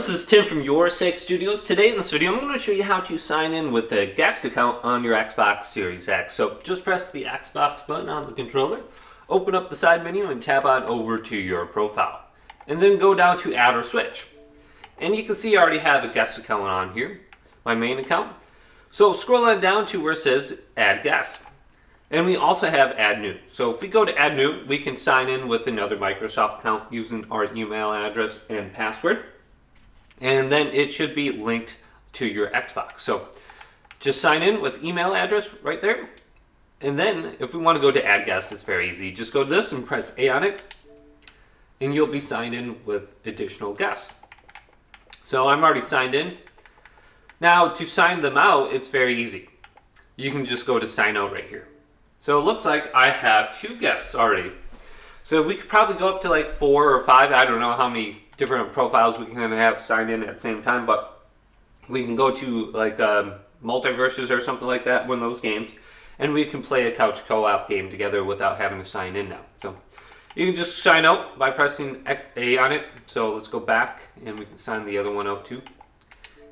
this is Tim from YourSixGaming. Today in this video, I'm going to show you how to sign in with a guest account on your Xbox Series X. So just press the Xbox button on the controller, open up the side menu, and tab on over to your profile. And then go down to Add or Switch. And you can see I already have a guest account on here, my main account. So scroll on down to where it says Add Guest. And we also have Add New. So if we go to Add New, we can sign in with another Microsoft account using our email address and password. And then it should be linked to your Xbox. So just sign in with email address right there. And then if we want to go to Add Guest, it's very easy. Just go to this and press A on it. And you'll be signed in with additional guests. So I'm already signed in. Now to sign them out, it's very easy. You can just go to sign out right here. So it looks like I have 2 guests already. So we could probably go up to like 4 or 5. I don't know how many different profiles we can have signed in at the same time, but we can go to like multiverses or something like that, one of those games, and we can play a couch co-op game together without having to sign in now. So you can just sign out by pressing A on it. So let's go back and we can sign the other one out too.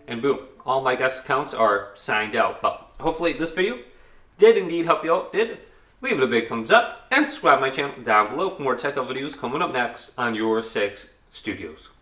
And boom, all my guest accounts are signed out. But hopefully this video did indeed help you out. Did leave it a big thumbs up and subscribe to my channel down below for more tech videos coming up next on YourSixGaming.